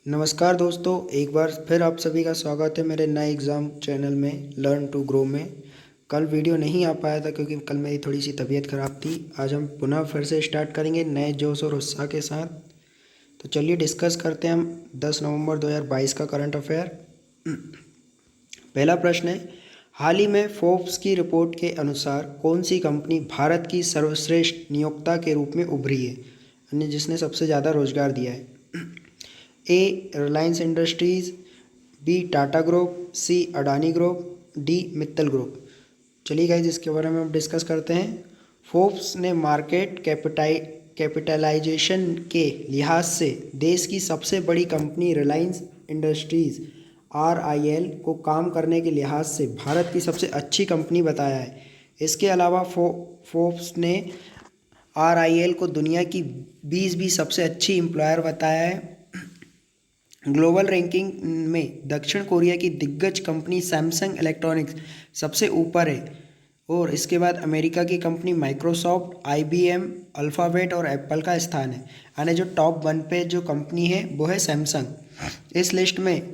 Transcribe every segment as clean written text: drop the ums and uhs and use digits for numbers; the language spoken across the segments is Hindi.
नमस्कार दोस्तों, एक बार फिर आप सभी का स्वागत है मेरे नए एग्ज़ाम चैनल में लर्न टू ग्रो में। कल वीडियो नहीं आ पाया था क्योंकि कल मेरी थोड़ी सी तबीयत ख़राब थी। आज हम पुनः फिर से स्टार्ट करेंगे नए जोश और उत्साह के साथ। तो चलिए डिस्कस करते हैं हम 10 नवंबर 2022 का करंट अफेयर। पहला प्रश्न है, हाल ही में फोर्ब्स की रिपोर्ट के अनुसार कौन सी कंपनी भारत की सर्वश्रेष्ठ नियोक्ता के रूप में उभरी है, यानी जिसने सबसे ज़्यादा रोजगार दिया है। A Reliance Industries, B Tata group, C Adani group, D Mittal group. चलिए गाइस, इसके बारे में हम डिस्कस करते हैं। फोर्ब्स ने मार्केट कैपिटलाइजेशन के लिहाज से देश की सबसे बड़ी कंपनी रिलायंस इंडस्ट्रीज़ RIL को काम करने के लिहाज से भारत की सबसे अच्छी कंपनी बताया है। इसके अलावा फोर्ब्स ने RIL को दुनिया की 20 सबसे अच्छी एम्प्लॉयर बताया है। ग्लोबल रैंकिंग में दक्षिण कोरिया की दिग्गज कंपनी सैमसंग इलेक्ट्रॉनिक्स सबसे ऊपर है और इसके बाद अमेरिका की कंपनी माइक्रोसॉफ्ट, IBM, अल्फ़ाबेट और एप्पल का स्थान है। यानी जो टॉप 1 पे जो कंपनी है वो है सैमसंग। इस लिस्ट में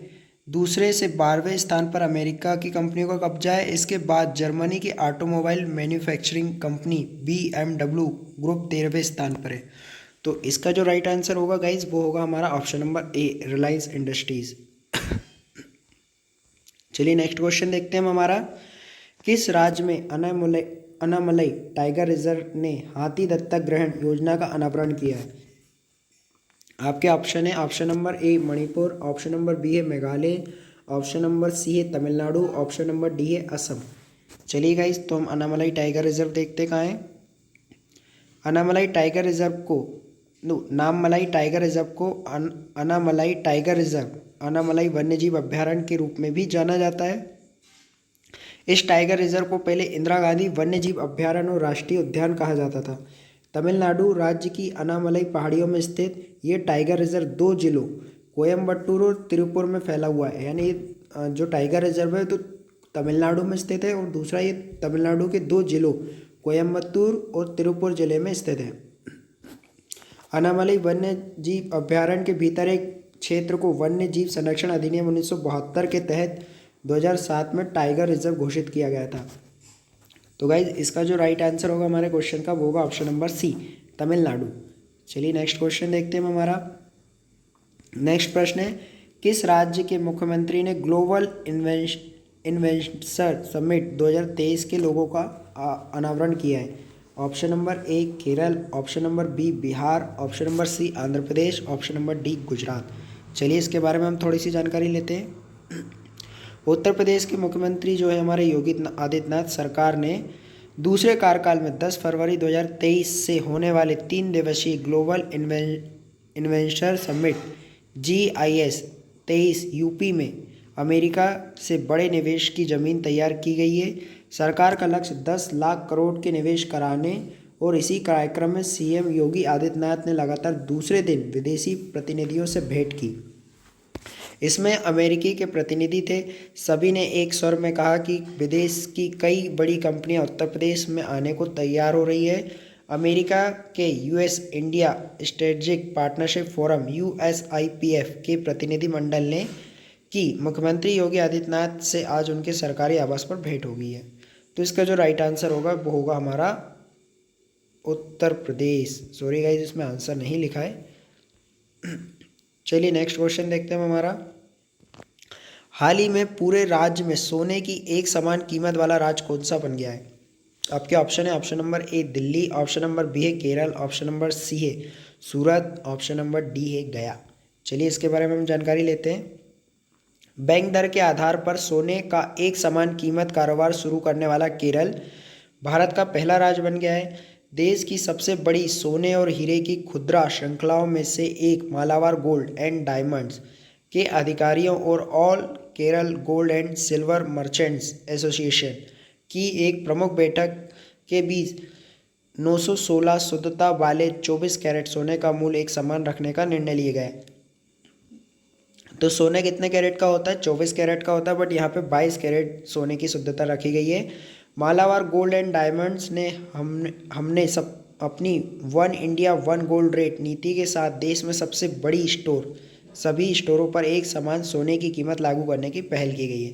दूसरे से 12वें स्थान पर अमेरिका की कंपनियों का कब्जा है। इसके बाद जर्मनी की automobile manufacturing company BMW group 13वें स्थान पर है। तो इसका जो राइट आंसर होगा गाइज वो होगा हमारा ऑप्शन नंबर ए, रिलायंस इंडस्ट्रीज। चलिए नेक्स्ट क्वेश्चन देखते हैं हम हमारा। किस राज्य में अनामलई टाइगर रिजर्व ने हाथी दत्तक ग्रहण योजना का अनावरण किया है? आपके ऑप्शन है, option number A Manipur, option number B है मेघालय, ऑप्शन नंबर सी है तमिलनाडु, ऑप्शन नंबर डी है असम। चलिए गाइज, तो हम अनामलई टाइगर रिजर्व देखते कहाँ है। अनामलई टाइगर रिजर्व को नाममलाई टाइगर रिजर्व को अनामलाई टाइगर रिजर्व, अनामलाई वन्यजीव अभ्यारण्य के रूप में भी जाना जाता है। इस टाइगर रिजर्व को पहले इंदिरा गांधी वन्यजीव अभ्यारण्य और राष्ट्रीय उद्यान कहा जाता था। तमिलनाडु राज्य की अनामलाई पहाड़ियों में स्थित ये टाइगर रिजर्व 2 जिलों कोयम्बटूर और तिरुपुर में फैला हुआ है। यानी जो टाइगर रिजर्व है तो तमिलनाडु में स्थित है और दूसरा ये तमिलनाडु के 2 जिलों कोयम्बटूर और तिरुपुर जिले में स्थित है। अनामलई वन्य जीव अभ्यारण्य के भीतर एक क्षेत्र को वन्य जीव संरक्षण अधिनियम 1972 के तहत 2007 में टाइगर रिजर्व घोषित किया गया था। तो गाइज, इसका जो राइट आंसर होगा हमारे क्वेश्चन का वो होगा ऑप्शन नंबर सी, तमिलनाडु। चलिए नेक्स्ट क्वेश्चन देखते हैं हम हमारा। नेक्स्ट प्रश्न है, किस राज्य के मुख्यमंत्री ने ग्लोबल इन्वेस्टर समिट 2023 के लोगों का अनावरण किया है? Option number A Kerala, option number B Bihar, option number C Andhra Pradesh, option number D Gujarat. चलिए इसके बारे में हम थोड़ी सी जानकारी लेते हैं। उत्तर प्रदेश के मुख्यमंत्री जो है हमारे योगी आदित्यनाथ सरकार ने दूसरे कार्यकाल में 10 फरवरी 2023 से होने वाले 3 दिवसीय global investor summit GIS 23 UP में अमेरिका से बड़े निवेश की ज़मीन तैयार की गई है। सरकार का लक्ष्य 10 लाख करोड़ के निवेश कराने और इसी कार्यक्रम में CM योगी आदित्यनाथ ने लगातार दूसरे दिन विदेशी प्रतिनिधियों से भेंट की। इसमें अमेरिकी के प्रतिनिधि थे। सभी ने एक स्वर में कहा कि विदेश की कई बड़ी कंपनियां उत्तर प्रदेश में आने को तैयार हो रही है। अमेरिका के US India strategic partnership forum USIPF के प्रतिनिधि मंडल ने कि मुख्यमंत्री योगी आदित्यनाथ से आज उनके सरकारी आवास पर भेंट हो गई है। तो इसका जो राइट आंसर होगा वो होगा हमारा उत्तर प्रदेश। सॉरी गाइस, इसमें आंसर नहीं लिखा है। चलिए नेक्स्ट क्वेश्चन देखते हैं हमारा। हाल ही में पूरे राज्य में सोने की एक समान कीमत वाला राज्य कौन सा बन गया है? आपके ऑप्शन है, option number A Delhi, option number B है केरल, ऑप्शन नंबर सी है सूरत, ऑप्शन नंबर डी है गया। चलिए इसके बारे में हम जानकारी लेते हैं। बैंक दर के आधार पर सोने का एक समान कीमत कारोबार शुरू करने वाला केरल भारत का पहला राज्य बन गया है। देश की सबसे बड़ी सोने और हीरे की खुदरा श्रृंखलाओं में से एक मालाबार गोल्ड एंड डायमंड्स के अधिकारियों और all Kerala gold and silver merchants association की एक प्रमुख बैठक के बीच 916 शुद्धता वाले 24 कैरेट सोने का मूल्य एक समान रखने का निर्णय लिया गया है। तो सोने कितने कैरेट का होता है? 24 कैरेट का होता है, बट यहाँ पे 22 कैरेट सोने की शुद्धता रखी गई है। मालाबार गोल्ड एंड डायमंड्स ने हमने अपनी 1 इंडिया 1 गोल्ड रेट नीति के साथ देश में सबसे बड़ी स्टोर सभी स्टोरों पर एक समान सोने की कीमत लागू करने की पहल की गई है।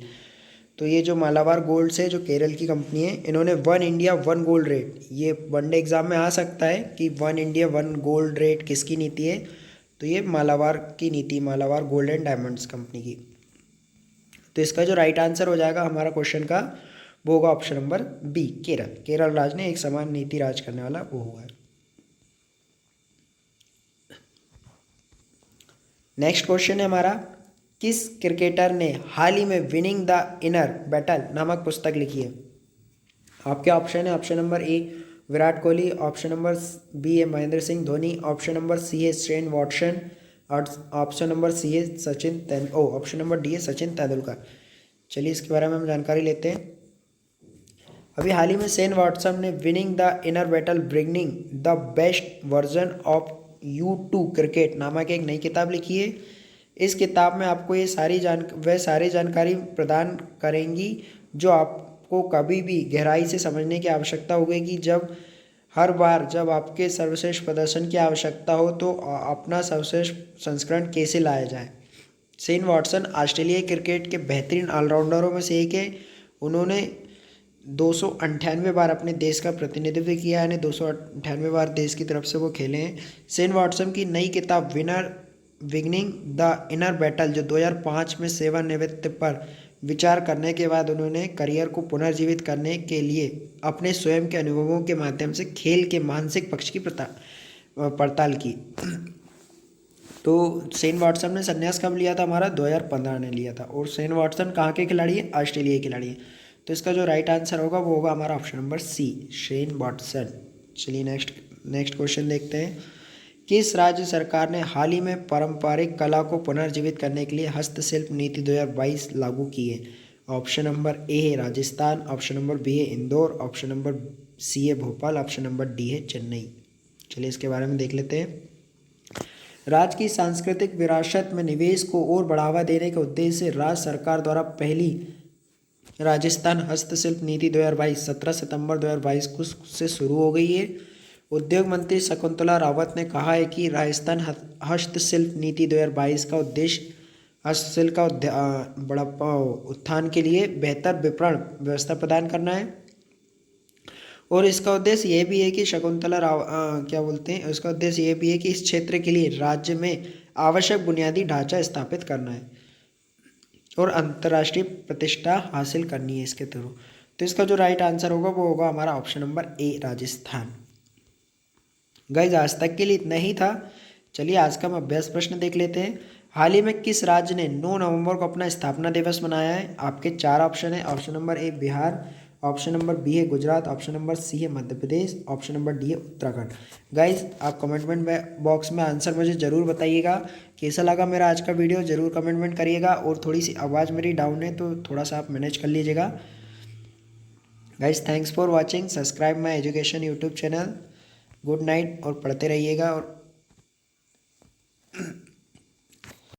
तो ये जो मालाबार गोल्ड्स है, जो केरल की कंपनी है, इन्होंने 1 इंडिया 1 गोल्ड रेट, ये वनडे एग्जाम में आ सकता है कि 1 इंडिया 1 गोल्ड रेट किसकी नीति है, तो ये मालाबार की नीति, Malabar gold and diamonds company की। तो इसका जो राइट आंसर हो जाएगा हमारा क्वेश्चन का, वो होगा option number B, Kerala. Kerala राज्य ने एक समान नीति राज करने वाला वो हुआ है। नेक्स्ट क्वेश्चन है हमारा, किस क्रिकेटर ने हाल ही में विनिंग द इनर बैटल नामक पुस्तक लिखी है? आपके ऑप्शन है, option number A Virat Kohli, option number B है Mahendra Singh Dhoni, option number C है शेन वॉटसन, और ऑप्शन नंबर सी है ऑप्शन नंबर डी है सचिन तेंदुलकर। चलिए इसके बारे में हम जानकारी लेते हैं। अभी हाल ही में शेन वॉटसन ने winning the inner battle bringing the best version of U2 cricket नामक एक नई किताब लिखी है। इस किताब में आपको ये सारी जानकारी प्रदान करेंगी जो आपको कभी भी गहराई से समझने की आवश्यकता होगी, जब हर बार जब आपके सर्वश्रेष्ठ प्रदर्शन की आवश्यकता हो तो अपना सर्वश्रेष्ठ संस्करण कैसे लाया जाए। शेन वॉटसन ऑस्ट्रेलियाई क्रिकेट के बेहतरीन ऑलराउंडरों में से एक है। उन्होंने 298 बार अपने देश का प्रतिनिधित्व किया है, 298 बार देश की तरफ से वो खेले हैं। शेन वॉटसन की नई किताब विनिंग द इनर बैटल, जो 2005 में सेवानिवृत्ति पर विचार करने के बाद उन्होंने करियर को पुनर्जीवित करने के लिए अपने स्वयं के अनुभवों के माध्यम से खेल के मानसिक पक्ष की पड़ताल की। तो शेन वॉटसन ने संन्यास कब लिया था? हमारा 2015 ने लिया था। और शेन वॉटसन कहाँ के खिलाड़ी है? ऑस्ट्रेलिया के खिलाड़ी है। तो इसका जो राइट आंसर होगा वो होगा हमारा option number C, Shane Watson. चलिए नेक्स्ट क्वेश्चन देखते हैं। किस राज्य सरकार ने हाल ही में पारंपरिक कला को पुनर्जीवित करने के लिए हस्तशिल्प नीति 2022 लागू की है? ऑप्शन नंबर ए है राजस्थान, ऑप्शन नंबर बी है इंदौर, ऑप्शन नंबर सी है भोपाल, ऑप्शन नंबर डी है चेन्नई। चलिए इसके बारे में देख लेते हैं। राज्य की सांस्कृतिक विरासत में निवेश को और बढ़ावा देने के उद्देश्य से राज्य सरकार द्वारा पहली राजस्थान हस्तशिल्प नीति 2022 17 सितंबर 2022 को से शुरू हो गई है। उद्योग मंत्री शकुंतला रावत ने कहा है कि राजस्थान हस्तशिल्प नीति 2022 का उद्देश्य हस्तशिल्प का बड़ा उत्थान के लिए बेहतर विपणन व्यवस्था प्रदान करना है। और इसका उद्देश्य ये भी है कि इसका उद्देश्य ये भी है कि इस क्षेत्र के लिए राज्य में आवश्यक बुनियादी ढांचा स्थापित करना है और अंतर्राष्ट्रीय प्रतिष्ठा हासिल करनी है इसके थ्रू। तो इसका जो राइट आंसर होगा वो होगा हमारा ऑप्शन नंबर ए, राजस्थान। गाइस आज तक के लिए इतना ही था। चलिए आज का हम अभ्यास प्रश्न देख लेते हैं। हाल ही में किस राज्य ने 9 नवंबर को अपना स्थापना दिवस मनाया है? आपके 4 ऑप्शन है। Option number A Bihar, option number B है गुजरात, ऑप्शन नंबर सी है Madhya Pradesh, option number D है उत्तराखंड। गाइज आप कमेंटमेंट बॉक्स में आंसर मुझे ज़रूर बताइएगा। कैसा लगा मेरा आज का वीडियो ज़रूर कमेंटमेंट करिएगा। और थोड़ी सी आवाज़ मेरी डाउन है तो थोड़ा सा आप मैनेज कर लीजिएगा। Guys thanks for watching, subscribe my education YouTube channel. Good night और पढ़ते रहिएगा। और